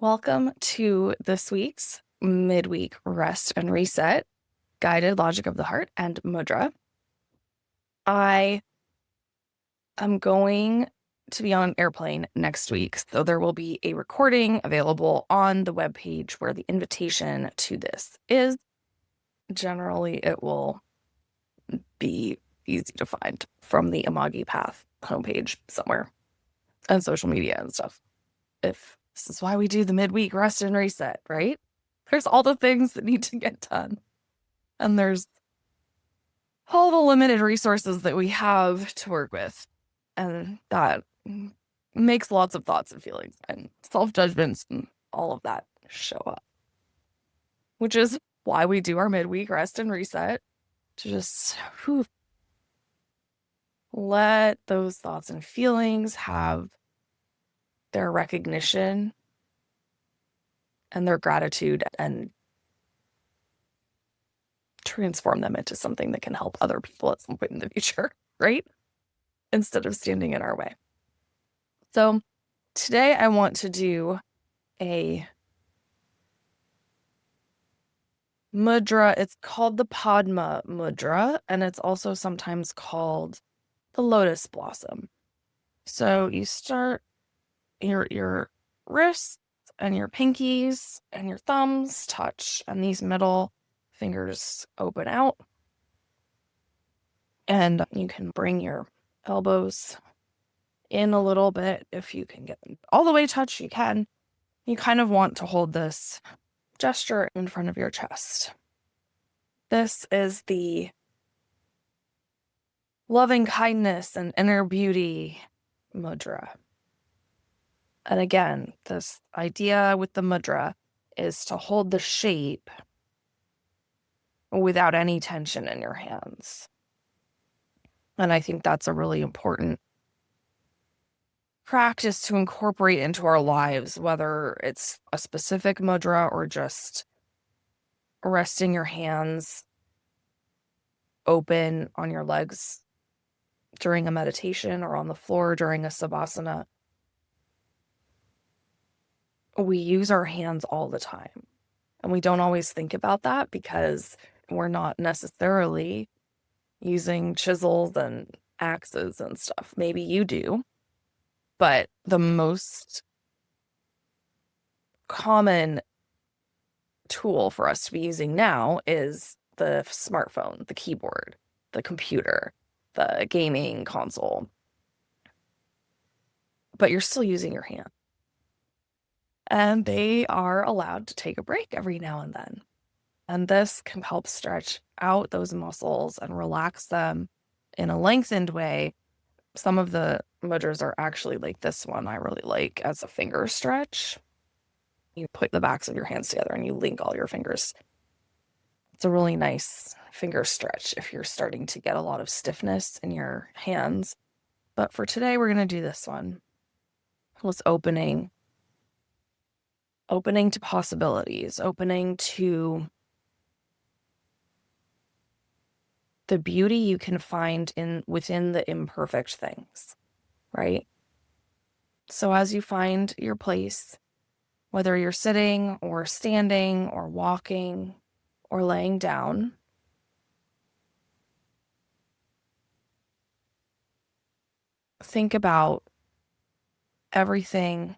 Welcome to this week's midweek rest and reset guided logic of the heart and mudra. I am going to be on an airplane next week, so there will be a recording available on the webpage where the invitation to this is. Generally, it will be easy to find from the Amagi Path homepage somewhere and social media and stuff. If this is why we do the midweek rest and reset, right? There's all the things that need to get done. And there's all the limited resources that we have to work with. And that makes lots of thoughts and feelings and self-judgments and all of that show up. Which is why we do our midweek rest and reset, to just let those thoughts and feelings have their recognition and their gratitude and transform them into something that can help other people at some point in the future, right? Instead of standing in our way. So today I want to do a mudra. It's called the Padma mudra, and it's also sometimes called the lotus blossom. So you start your wrists and your pinkies and your thumbs touch, and these middle fingers open out. And you can bring your elbows in a little bit. If you can get them all the way touched, you can. You kind of want to hold this gesture in front of your chest. This is the loving kindness and inner beauty mudra. And again, this idea with the mudra is to hold the shape without any tension in your hands. And I think that's a really important practice to incorporate into our lives, whether it's a specific mudra or just resting your hands open on your legs during a meditation or on the floor during a savasana. We use our hands all the time, and we don't always think about that because we're not necessarily using chisels and axes and stuff. Maybe you do, but the most common tool for us to be using now is the smartphone, the keyboard, the computer, the gaming console. But you're still using your hand. And they are allowed to take a break every now and then. And this can help stretch out those muscles and relax them in a lengthened way. Some of the mudras are actually like this one I really like as a finger stretch. You put the backs of your hands together and you link all your fingers. It's a really nice finger stretch if you're starting to get a lot of stiffness in your hands. But for today, we're going to do this one. It's opening to possibilities, opening to the beauty you can find within the imperfect things, right? So as you find your place, whether you're sitting or standing or walking or laying down, think about everything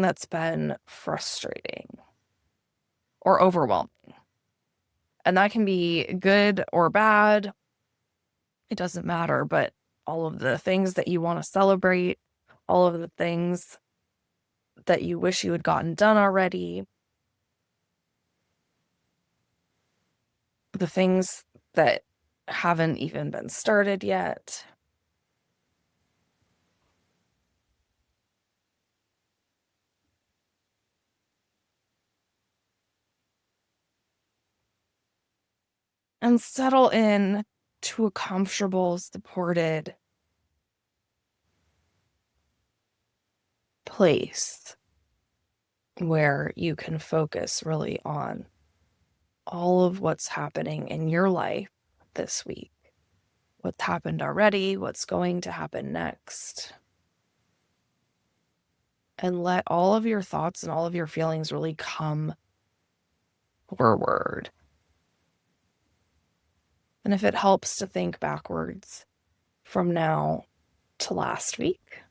that's been frustrating or overwhelming. And that can be good or bad. It doesn't matter, but all of the things that you want to celebrate, all of the things that you wish you had gotten done already, the things that haven't even been started yet. And settle in to a comfortable, supported place where you can focus really on all of what's happening in your life this week. what's happened already, what's going to happen next. And let all of your thoughts and all of your feelings really come forward. And if it helps to think backwards from now to last week,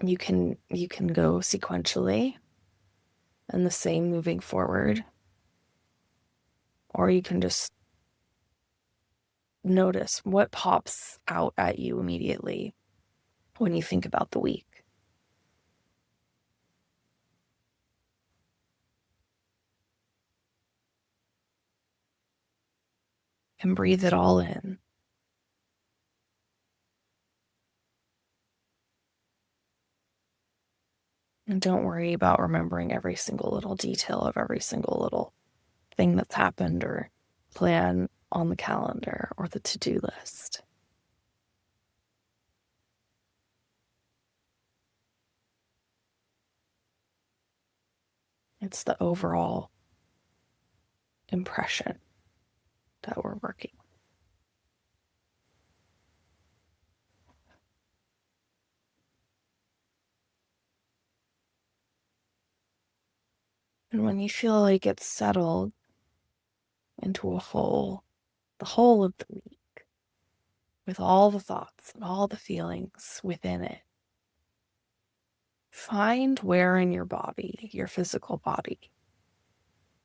you can go sequentially and the same moving forward. Or you can just notice what pops out at you immediately when you think about the week. And breathe it all in. And don't worry about remembering every single little detail of every single little thing that's happened or plan on the calendar or the to-do list. It's the overall impression that we're working with. And when you feel like it's settled into the whole of the week, with all the thoughts and all the feelings within it, find where in your body, your physical body,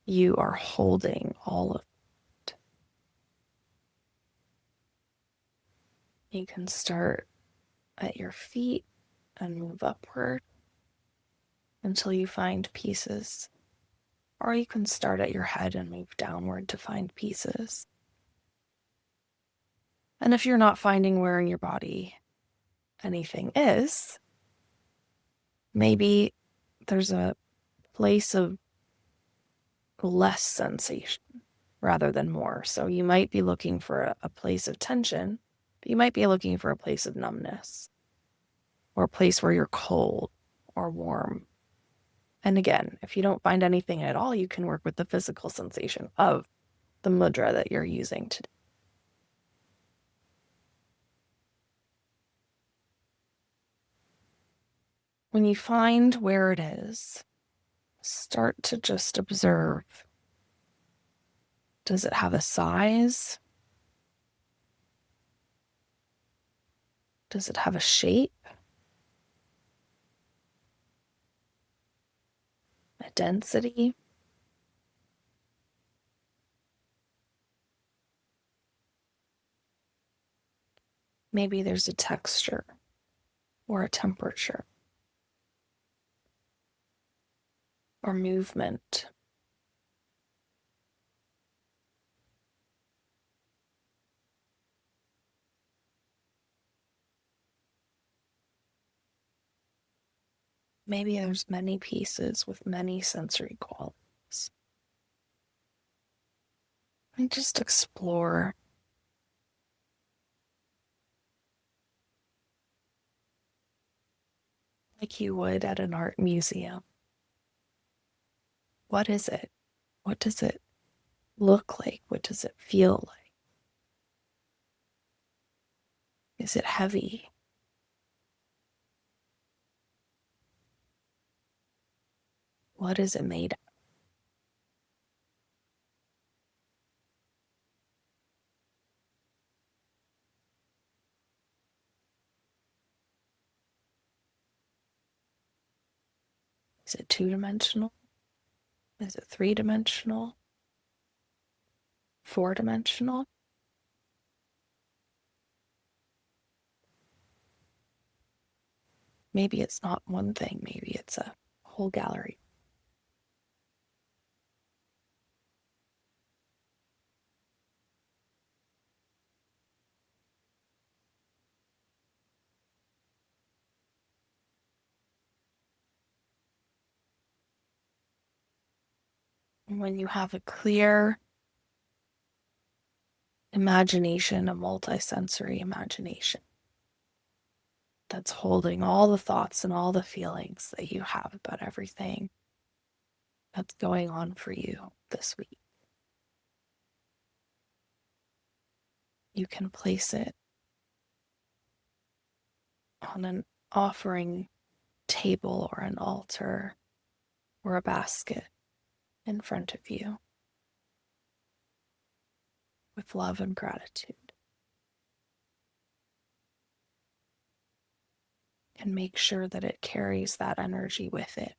you are holding all of it. You can start at your feet and move upward until you find pieces. Or you can start at your head and move downward to find pieces. And if you're not finding where in your body anything is, maybe there's a place of less sensation rather than more. So you might be looking for a place of tension, but you might be looking for a place of numbness or a place where you're cold or warm. And again, if you don't find anything at all, you can work with the physical sensation of the mudra that you're using today. When you find where it is, start to just observe. Does it have a size? Does it have a shape? A density? Maybe there's a texture or a temperature or movement. Maybe there's many pieces with many sensory qualities. And just explore. Like you would at an art museum. What is it? What does it look like? What does it feel like? Is it heavy? What is it made of? Is it two-dimensional? Is it three-dimensional? Four-dimensional? Maybe it's not one thing. Maybe it's a whole gallery. And when you have a clear imagination, a multisensory imagination that's holding all the thoughts and all the feelings that you have about everything that's going on for you this week, you can place it on an offering table or an altar or a basket in front of you with love and gratitude. And make sure that it carries that energy with it,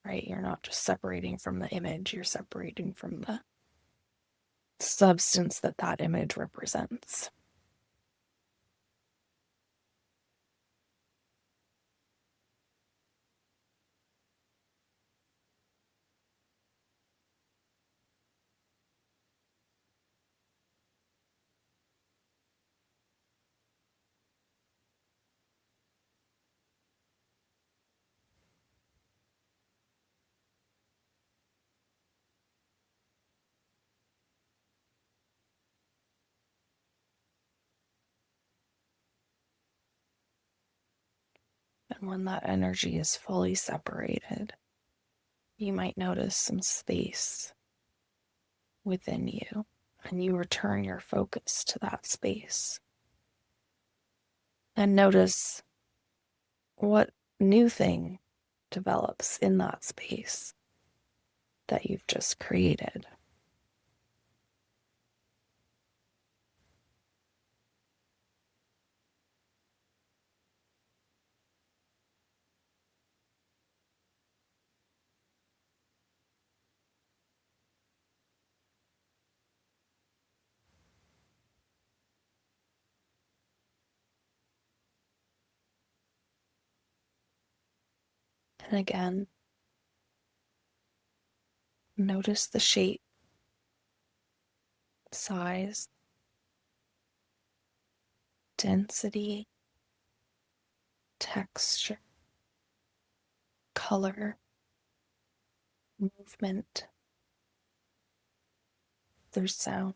right? You're not just separating from the image, you're separating from the substance that that image represents. And when that energy is fully separated, you might notice some space within you, and you return your focus to that space. And notice what new thing develops in that space that you've just created. And again, notice the shape, size, density, texture, color, movement, there's sound.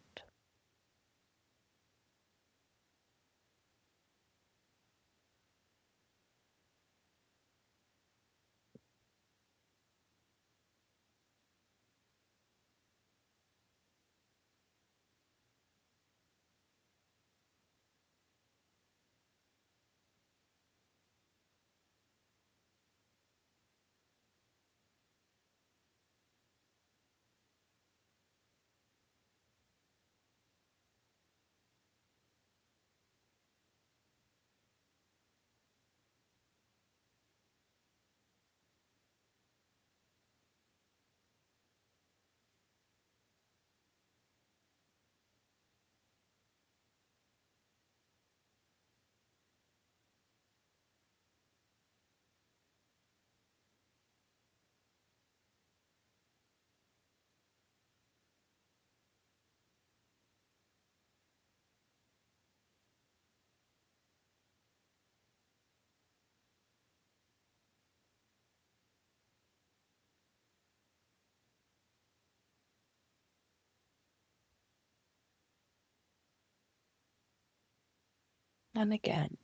And again,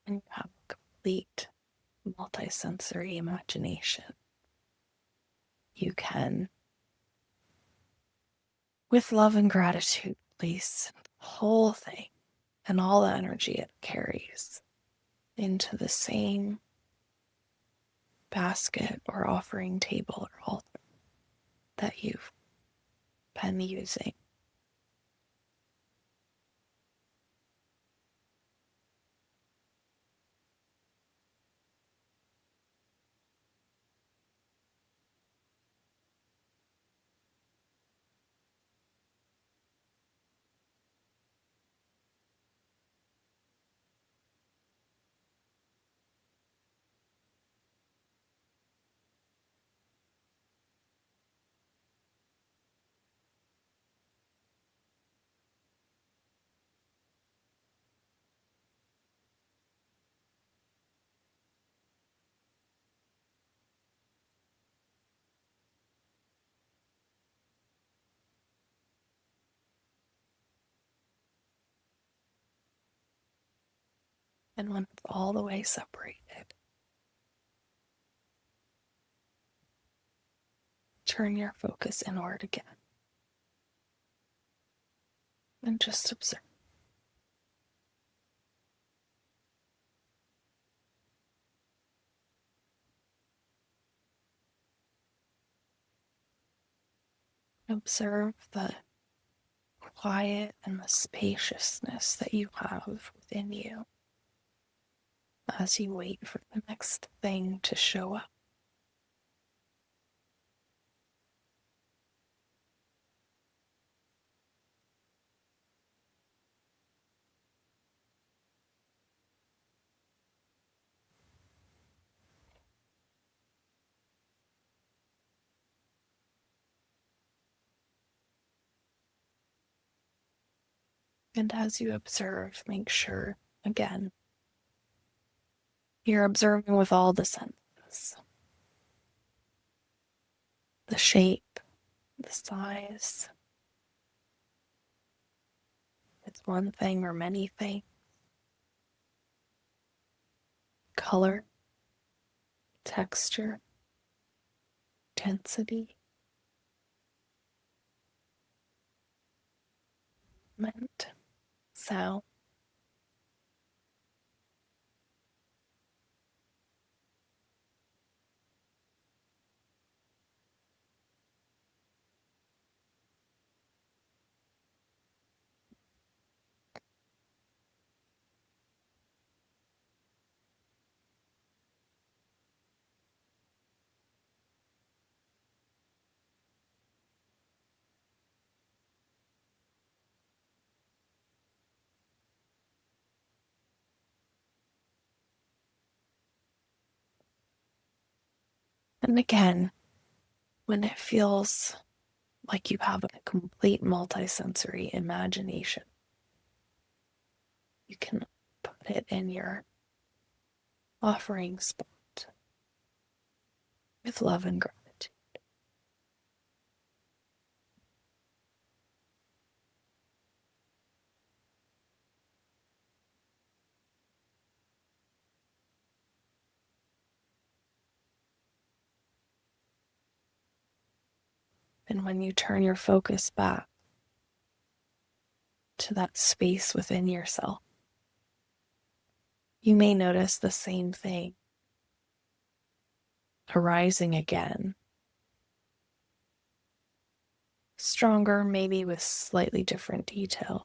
when you have complete multisensory imagination, you can, with love and gratitude, place the whole thing and all the energy it carries into the same basket or offering table or altar that you've been using. And when it's all the way separated, turn your focus inward again. And just observe. Observe the quiet and the spaciousness that you have within you as you wait for the next thing to show up. And as you observe, make sure, again, you're observing with all the senses: the shape, the size, it's one thing or many things, color, texture, density, movement, sound. And again, when it feels like you have a complete multisensory imagination, you can put it in your offering spot with love and gratitude. And when you turn your focus back to that space within yourself, you may notice the same thing arising again, stronger, maybe with slightly different details.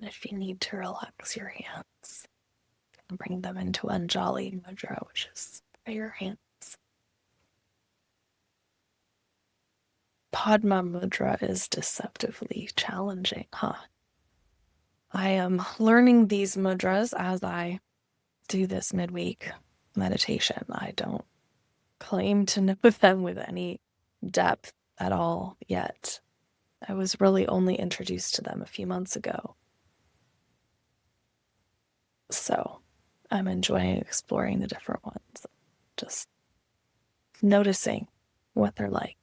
And if you need to relax your hands, bring them into Anjali Mudra, which is by your hands. Padma Mudra is deceptively challenging, huh? I am learning these mudras as I do this midweek meditation. I don't claim to know them with any depth at all yet. I was really only introduced to them a few months ago. So I'm enjoying exploring the different ones, just noticing what they're like.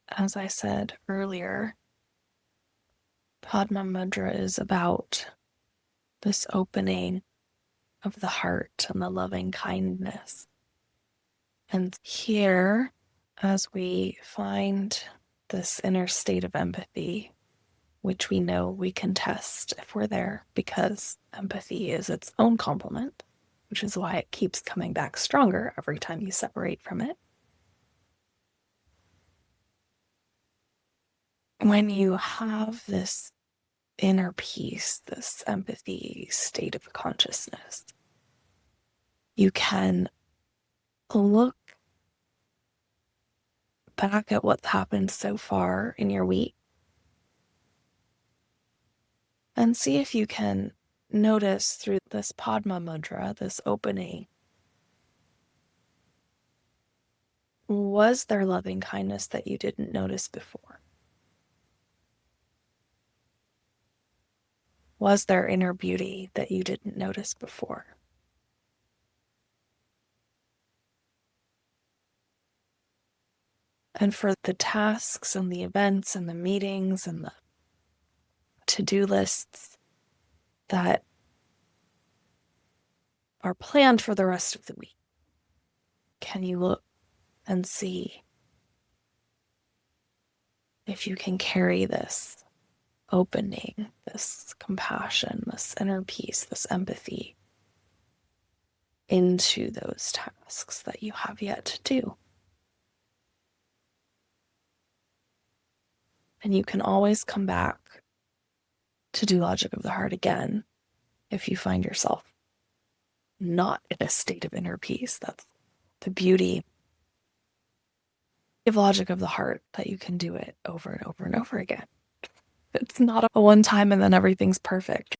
As I said earlier, Padma Mudra is about this opening of the heart and the loving kindness. And here, as we find this inner state of empathy, which we know we can test if we're there, because empathy is its own complement, which is why it keeps coming back stronger every time you separate from it. When you have this inner peace, this empathy state of consciousness, you can look back at what's happened so far in your week and see if you can notice through this Padma Mudra, this opening, was there loving kindness that you didn't notice before? Was there inner beauty that you didn't notice before? And for the tasks and the events and the meetings and the to-do lists that are planned for the rest of the week, can you look and see if you can carry this opening, this compassion, this inner peace, this empathy into those tasks that you have yet to do? And you can always come back to do Logic of the Heart again if you find yourself not in a state of inner peace. That's the beauty of Logic of the Heart, that you can do it over and over and over again. It's not a one time and then everything's perfect.